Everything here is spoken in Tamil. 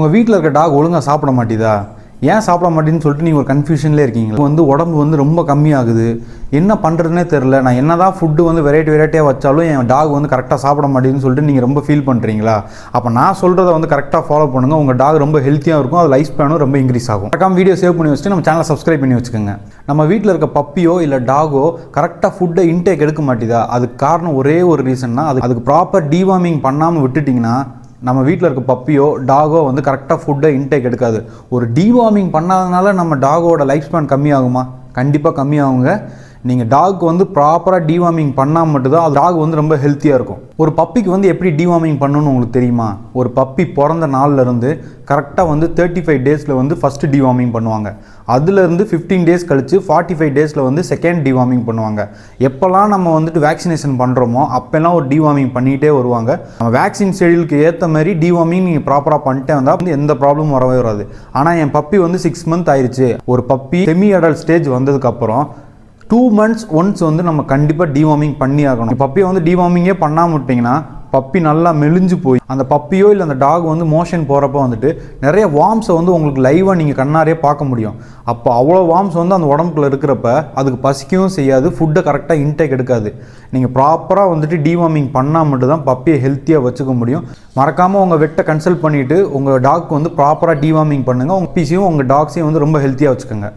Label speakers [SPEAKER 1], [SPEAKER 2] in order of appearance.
[SPEAKER 1] உங்கள் வீட்டில் இருக்க டாக் ஒழுங்காக சாப்பிட மாட்டேதா? ஏன் சாப்பிட மாட்டேன்னு சொல்லிட்டு நீங்கள் ஒரு கன்ஃபியூஷன்லேயே இருக்கீங்க. உடம்பு ரொம்ப கம்மியாகுது, என்ன பண்ணுறதுனே தெரில. நான் என்ன தான் ஃபுட்டு வெரைட்டியாக வச்சாலும் என் டாக் கரெக்டாக சாப்பிட மாட்டேங்குதுன்னு சொல்லிட்டு நீங்கள் ரொம்ப ஃபீல் பண்ணுறீங்களா? அப்போ நான் சொல்கிறத கரெக்டாக ஃபாலோ பண்ணுங்கள். உங்கள் டாக் ரொம்ப ஹெல்த்தியாக இருக்கும், அது லைஃப் ஸ்பேனும் ரொம்ப இன்க்ரீஸ் ஆகும். மறக்காம வீடியோ சேவ் பண்ணி வச்சுட்டு நம்ம சேனலை சப்ஸ்கிரைப் பண்ணி வச்சுக்கோங்க. நம்ம வீட்டில் இருக்க பப்பியோ இல்லை டாகோ கரெக்டாக ஃபுட்டை இன்டேக் எடுக்க மாட்டேதா? அதுக்கு காரணம் ஒரே ஒரு ரீசன்னா, அதுக்கு ப்ராப்பர் டீவார்மிங் பண்ணாமல் விட்டுட்டிங்கன்னா நம்ம வீட்டில் இருக்க பப்பியோ டாகோ கரெக்டாக ஃபுட்டை இன்டேக் எடுக்காது. ஒரு டீவார்மிங் பண்ணாதனால நம்ம டாகோட லைஃப் ஸ்பேன் கம்மியாகுமா? கண்டிப்பாக கம்மியாகுங்க. நீங்கள் டாக் ப்ராப்பராக டீவார்மிங் பண்ணால் மட்டும்தான் அது டாக் ரொம்ப ஹெல்த்தியாக இருக்கும். ஒரு பப்பிக்கு எப்படி டீவார்மிங் பண்ணணும்னு உங்களுக்கு தெரியுமா? ஒரு பப்பி பிறந்த நாள்லேருந்து கரெக்டாக 35 டேஸில் ஃபஸ்ட்டு டீவார்மிங் பண்ணுவாங்க. அதுலேருந்து 15 டேஸ் கழித்து 45 டேஸில் செகண்ட் டீவார்மிங் பண்ணுவாங்க. எப்போல்லாம் நம்ம வேக்சினேஷன் பண்ணுறோமோ அப்போல்லாம் ஒரு டீவார்மிங் பண்ணிகிட்டே வருவாங்க. நம்ம வேக்சின் ஷெடியூலுக்கு ஏற்ற மாதிரி டீவார்மிங் நீங்கள் ப்ராப்பராக பண்ணிட்டே வந்தால் எந்த ப்ராப்ளமும் வரவே வராது. ஆனால் என் பப்பி 6 மந்த் ஆயிடுச்சு. ஒரு பப்பி செமி அடல்ட் ஸ்டேஜ் வந்ததுக்கப்புறம் 2 months ஒன்ஸ் நம்ம கண்டிப்பாக டீவார்மிங் பண்ணி ஆகணும். பப்பியை டீவார்மிங்கே பண்ணாமல் விட்டிங்கன்னா பப்பி நல்லா மெலிஞ்சு போய் அந்த பப்பியோ இல்லை அந்த டாக் மோஷன் போகிறப்போ நிறைய வார்ம்ஸை உங்களுக்கு லைவாக நீங்கள் கண்ணாரே பார்க்க முடியும். அப்போ அவ்வளோ வார்ம்ஸ் அந்த உடம்புக்குள்ள இருக்கிறப்ப அதுக்கு பசிக்கவும் செய்யாது, ஃபுட்டை கரெக்டாக இன்டேக் எடுக்காது. நீங்கள் ப்ராப்பராக டீவார்மிங் பண்ணால் மட்டும்தான் பப்பியை ஹெல்த்தியாக வச்சுக்க முடியும். மறக்காமல் உங்கள் வெட்டை கன்சல்ட் பண்ணிவிட்டு உங்கள் டாக் ப்ராப்பராக டீவார்மிங் பண்ணுங்கள். உங்கள் பீஸையும் உங்கள் டாக்ஸையும் ரொம்ப ஹெல்த்தியாக வச்சுக்கோங்க.